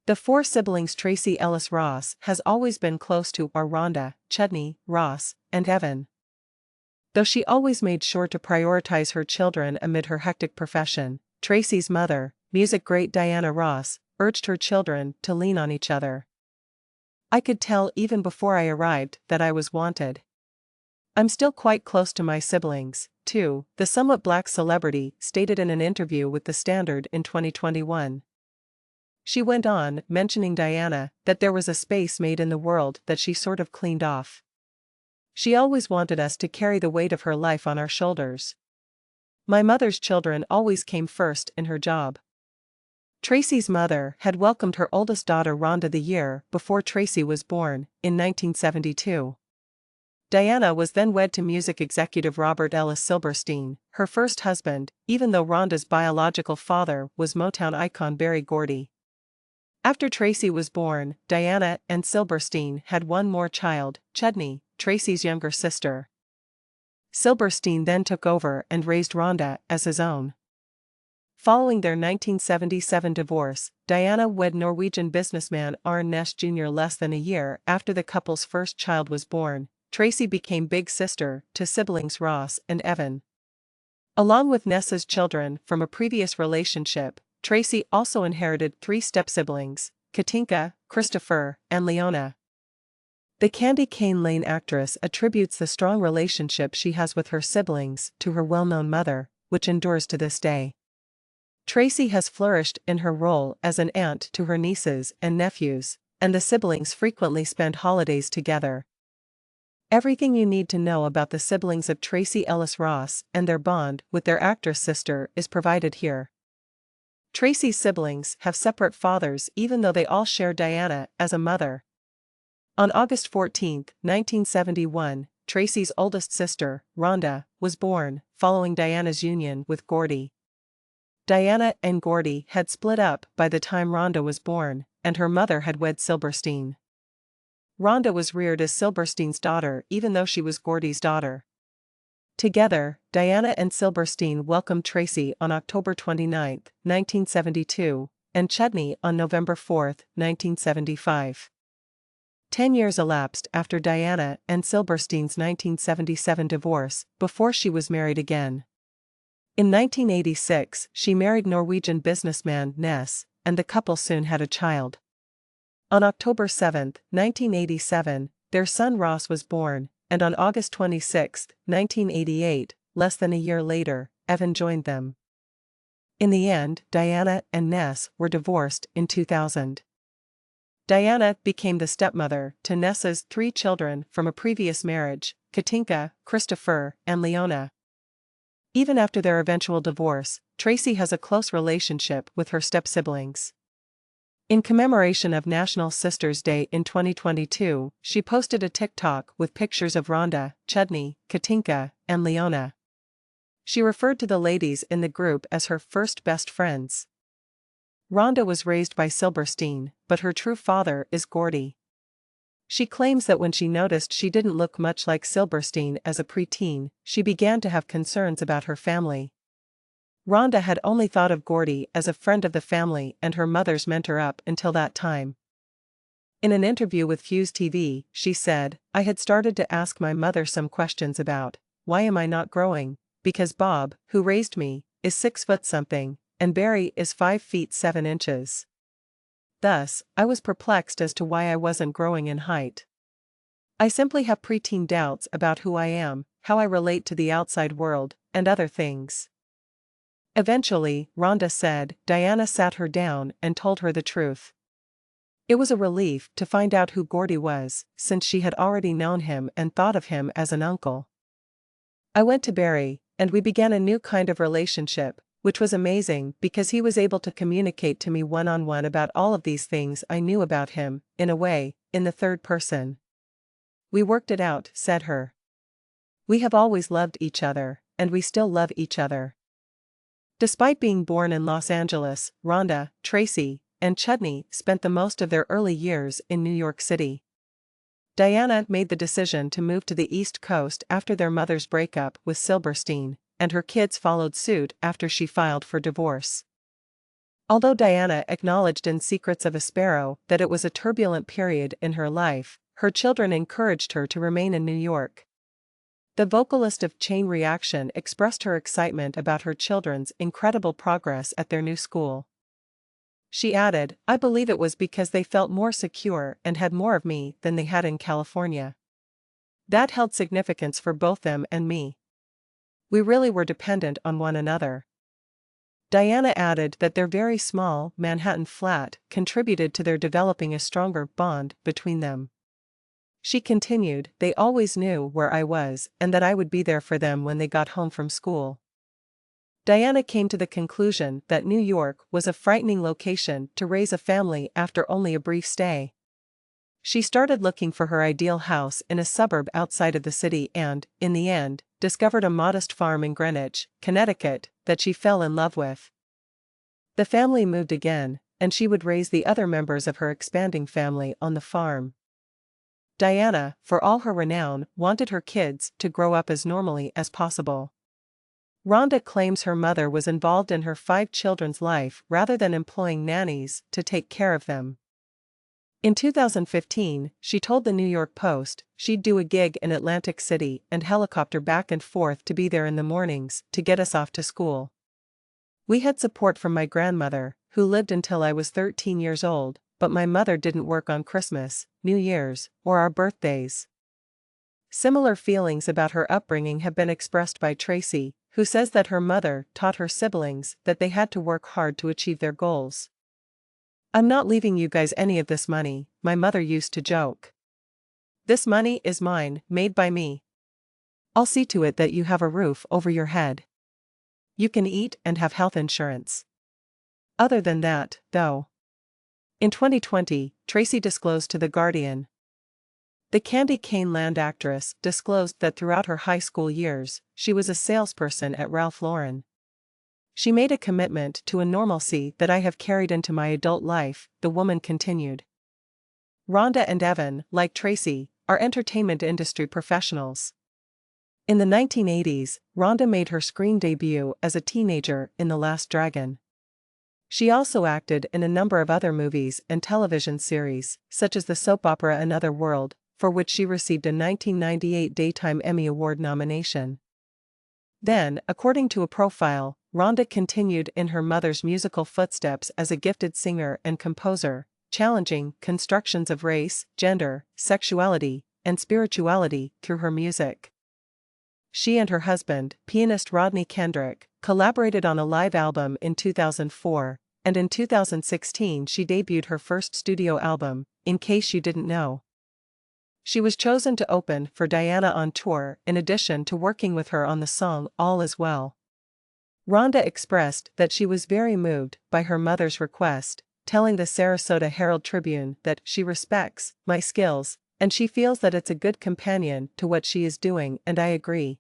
The four siblings Tracee Ellis Ross has always been close to are Rhonda, Chudney, Ross, and Evan. Though she always made sure to prioritize her children amid her hectic profession, Tracee's mother, music great Diana Ross, urged her children to lean on each other. "I could tell even before I arrived that I was wanted. I'm still quite close to my siblings, too," the somewhat black celebrity stated in an interview with The Standard in 2021. She went on, mentioning Diana, that there was a space made in the world that she sort of cleaned off. "She always wanted us to carry the weight of her life on our shoulders. My mother's children always came first in her job." Tracee's mother had welcomed her oldest daughter Rhonda the year before Tracee was born, in 1972. Diana was then wed to music executive Robert Ellis Silberstein, her first husband, even though Rhonda's biological father was Motown icon Berry Gordy. After Tracee was born, Diana and Silberstein had one more child, Chudney, Tracee's younger sister. Silberstein then took over and raised Rhonda as his own. Following their 1977 divorce, Diana wed Norwegian businessman Arne Næss Jr. less than a year after the couple's first child was born. Tracee became big sister to siblings Ross and Evan. Along with Ness's children from a previous relationship, Tracee also inherited 3 stepsiblings, Katinka, Christopher, and Leona. The Candy Cane Lane actress attributes the strong relationship she has with her siblings to her well-known mother, which endures to this day. Tracee has flourished in her role as an aunt to her nieces and nephews, and the siblings frequently spend holidays together. Everything you need to know about the siblings of Tracee Ellis Ross and their bond with their actress sister is provided here. Tracee's siblings have separate fathers even though they all share Diana as a mother. On August 14, 1971, Tracee's oldest sister, Rhonda, was born, following Diana's union with Gordy. Diana and Gordy had split up by the time Rhonda was born, and her mother had wed Silberstein. Rhonda was reared as Silberstein's daughter even though she was Gordy's daughter. Together, Diana and Silberstein welcomed Tracee on October 29, 1972, and Chudney on November 4, 1975. 10 years elapsed after Diana and Silberstein's 1977 divorce before she was married again. In 1986, she married Norwegian businessman Næss, and the couple soon had a child. On October 7, 1987, their son Ross was born, and on August 26, 1988, less than a year later, Evan joined them. In the end, Diana and Næss were divorced in 2000. Diana became the stepmother to Næss's 3 children from a previous marriage, Katinka, Christopher, and Leona. Even after their eventual divorce, Tracee has a close relationship with her step-siblings. In commemoration of National Sisters' Day in 2022, she posted a TikTok with pictures of Rhonda, Chudney, Katinka, and Leona. She referred to the ladies in the group as her first best friends. Rhonda was raised by Silberstein, but her true father is Gordy. She claims that when she noticed she didn't look much like Silberstein as a preteen, she began to have concerns about her family. Rhonda had only thought of Gordy as a friend of the family and her mother's mentor up until that time. In an interview with Fuse TV, she said, "I had started to ask my mother some questions about, why am I not growing, because Bob, who raised me, is 6 foot something, and Barry is 5 feet 7 inches. Thus, I was perplexed as to why I wasn't growing in height. I simply have preteen doubts about who I am, how I relate to the outside world, and other things." Eventually, Rhonda said, Diana sat her down and told her the truth. It was a relief to find out who Gordy was, since she had already known him and thought of him as an uncle. "I went to Barry, and we began a new kind of relationship, which was amazing because he was able to communicate to me one-on-one about all of these things I knew about him, in a way, in the third person. We worked it out," said her. "We have always loved each other, and we still love each other." Despite being born in Los Angeles, Rhonda, Tracee, and Chudney spent the most of their early years in New York City. Diana made the decision to move to the East Coast after their mother's breakup with Silberstein, and her kids followed suit after she filed for divorce. Although Diana acknowledged in Secrets of a Sparrow that it was a turbulent period in her life, her children encouraged her to remain in New York. The vocalist of Chain Reaction expressed her excitement about her children's incredible progress at their new school. She added, "I believe it was because they felt more secure and had more of me than they had in California. That held significance for both them and me. We really were dependent on one another." Diana added that their very small Manhattan flat contributed to their developing a stronger bond between them. She continued, "They always knew where I was and that I would be there for them when they got home from school." Diana came to the conclusion that New York was a frightening location to raise a family after only a brief stay. She started looking for her ideal house in a suburb outside of the city and, in the end, discovered a modest farm in Greenwich, Connecticut, that she fell in love with. The family moved again, and she would raise the other members of her expanding family on the farm. Diana, for all her renown, wanted her kids to grow up as normally as possible. Rhonda claims her mother was involved in her 5 children's life rather than employing nannies to take care of them. In 2015, she told the New York Post she'd do a gig in Atlantic City and helicopter back and forth to be there in the mornings to get us off to school. "We had support from my grandmother, who lived until I was 13 years old, but my mother didn't work on Christmas, New Year's, or our birthdays." Similar feelings about her upbringing have been expressed by Tracee, who says that her mother taught her siblings that they had to work hard to achieve their goals. "I'm not leaving you guys any of this money," my mother used to joke. "This money is mine, made by me. I'll see to it that you have a roof over your head. You can eat and have health insurance. Other than that, though." In 2020, Tracee disclosed to The Guardian. The Candy Cane Land actress disclosed that throughout her high school years, she was a salesperson at Ralph Lauren. "She made a commitment to a normalcy that I have carried into my adult life," the woman continued. Rhonda and Evan, like Tracee, are entertainment industry professionals. In the 1980s, Rhonda made her screen debut as a teenager in The Last Dragon. She also acted in a number of other movies and television series, such as the soap opera Another World, for which she received a 1998 Daytime Emmy Award nomination. Then, according to a profile, Rhonda continued in her mother's musical footsteps as a gifted singer and composer, challenging constructions of race, gender, sexuality, and spirituality through her music. She and her husband, pianist Rodney Kendrick, collaborated on a live album in 2004, and in 2016 she debuted her first studio album, In Case You Didn't Know. She was chosen to open for Diana on tour in addition to working with her on the song All Is Well. Rhonda expressed that she was very moved by her mother's request, telling the Sarasota Herald-Tribune that she respects my skills, and she feels that it's a good companion to what she is doing, and I agree.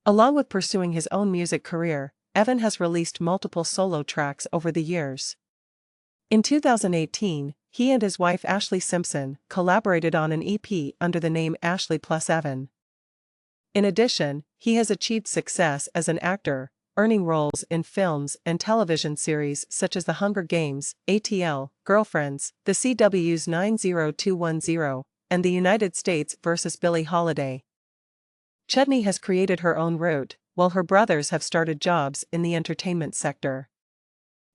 Along with pursuing his own music career, Evan has released multiple solo tracks over the years. In 2018, he and his wife Ashley Simpson collaborated on an EP under the name Ashley plus Evan. In addition, he has achieved success as an actor, earning roles in films and television series such as The Hunger Games, ATL, Girlfriends, The CW's 90210, and The United States vs. Billie Holiday. Chudney has created her own route, while her brothers have started jobs in the entertainment sector.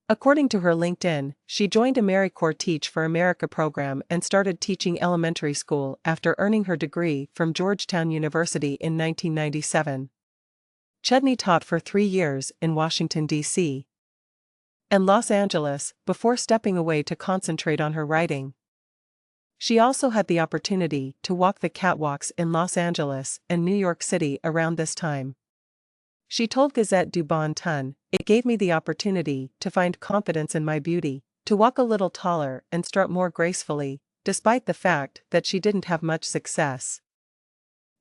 According to her LinkedIn, she joined AmeriCorps Teach for America program and started teaching elementary school after earning her degree from Georgetown University in 1997. Chudney taught for 3 years in Washington, D.C. and Los Angeles before stepping away to concentrate on her writing. She also had the opportunity to walk the catwalks in Los Angeles and New York City around this time. She told Gazette du Bon Ton, "It gave me the opportunity to find confidence in my beauty, to walk a little taller and strut more gracefully, despite the fact that she didn't have much success."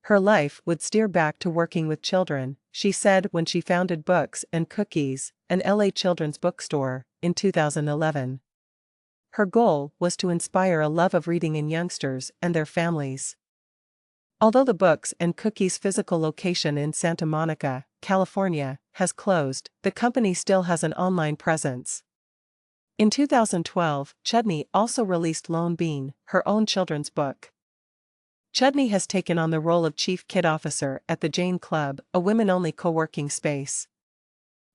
Her life would steer back to working with children, she said when she founded Books and Cookies, an LA children's bookstore, in 2011. Her goal was to inspire a love of reading in youngsters and their families. Although the Books and Cookies physical location in Santa Monica, California, has closed, the company still has an online presence. In 2012, Chudney also released Lone Bean, her own children's book. Chudney has taken on the role of Chief Kid Officer at the Jane Club, a women-only co-working space.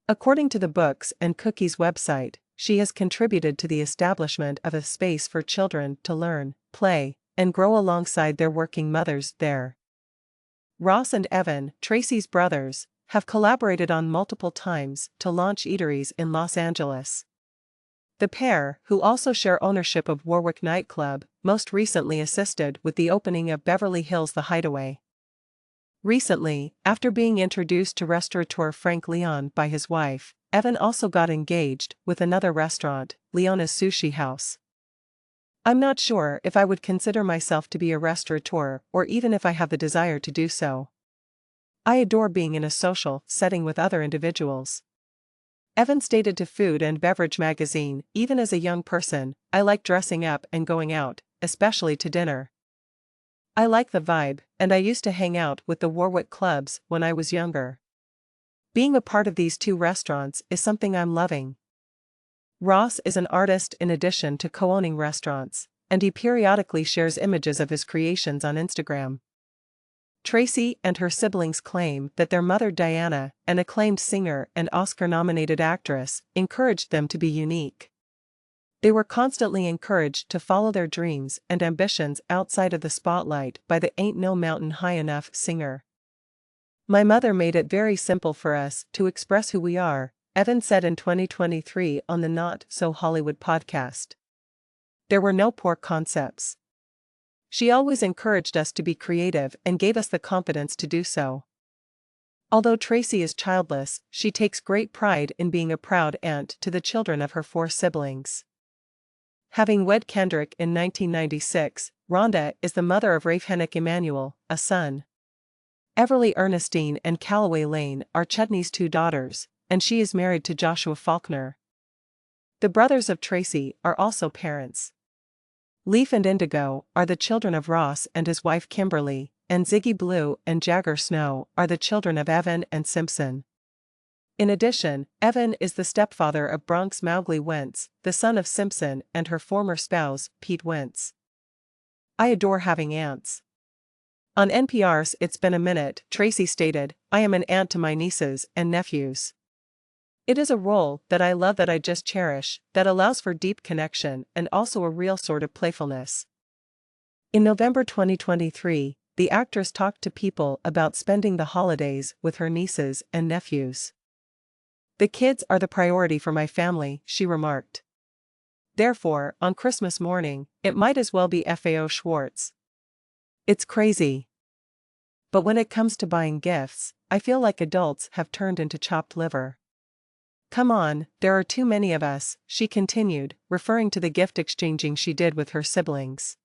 According to the Books and Cookies website, she has contributed to the establishment of a space for children to learn, play, and grow alongside their working mothers there. Ross and Evan, Tracee's brothers, have collaborated on multiple times to launch eateries in Los Angeles. The pair, who also share ownership of Warwick nightclub, most recently assisted with the opening of Beverly Hills The Hideaway. Recently, after being introduced to restaurateur Frank Leon by his wife, Evan also got engaged with another restaurant, Leona's Sushi House. I'm not sure if I would consider myself to be a restaurateur or even if I have the desire to do so. I adore being in a social setting with other individuals. Evan stated to Food and Beverage magazine, even as a young person, I like dressing up and going out, especially to dinner. I like the vibe, and I used to hang out with the Warwick clubs when I was younger. Being a part of these two restaurants is something I'm loving. Ross is an artist in addition to co-owning restaurants, and he periodically shares images of his creations on Instagram. Tracee and her siblings claim that their mother Diana, an acclaimed singer and Oscar-nominated actress, encouraged them to be unique. They were constantly encouraged to follow their dreams and ambitions outside of the spotlight by the Ain't No Mountain High Enough singer. My mother made it very simple for us to express who we are, Evan said in 2023 on the Not So Hollywood podcast. There were no poor concepts. She always encouraged us to be creative and gave us the confidence to do so. Although Tracee is childless, she takes great pride in being a proud aunt to the children of her 4 siblings. Having wed Kendrick in 1996, Rhonda is the mother of Rafe Hennick Emanuel, a son. Everly Ernestine and Callaway Lane are Chudney's 2 daughters, and she is married to Joshua Faulkner. The brothers of Tracee are also parents. Leaf and Indigo are the children of Ross and his wife Kimberly, and Ziggy Blue and Jagger Snow are the children of Evan and Simpson. In addition, Evan is the stepfather of Bronx Mowgli Wentz, the son of Simpson and her former spouse, Pete Wentz. I adore having aunts. On NPR's It's Been a Minute, Tracee stated, I am an aunt to my nieces and nephews. It is a role that I love, that I just cherish, that allows for deep connection and also a real sort of playfulness. In November 2023, the actress talked to People about spending the holidays with her nieces and nephews. The kids are the priority for my family, she remarked. Therefore, on Christmas morning, it might as well be FAO Schwartz. It's crazy. But when it comes to buying gifts, I feel like adults have turned into chopped liver. Come on, there are too many of us, she continued, referring to the gift exchanging she did with her siblings.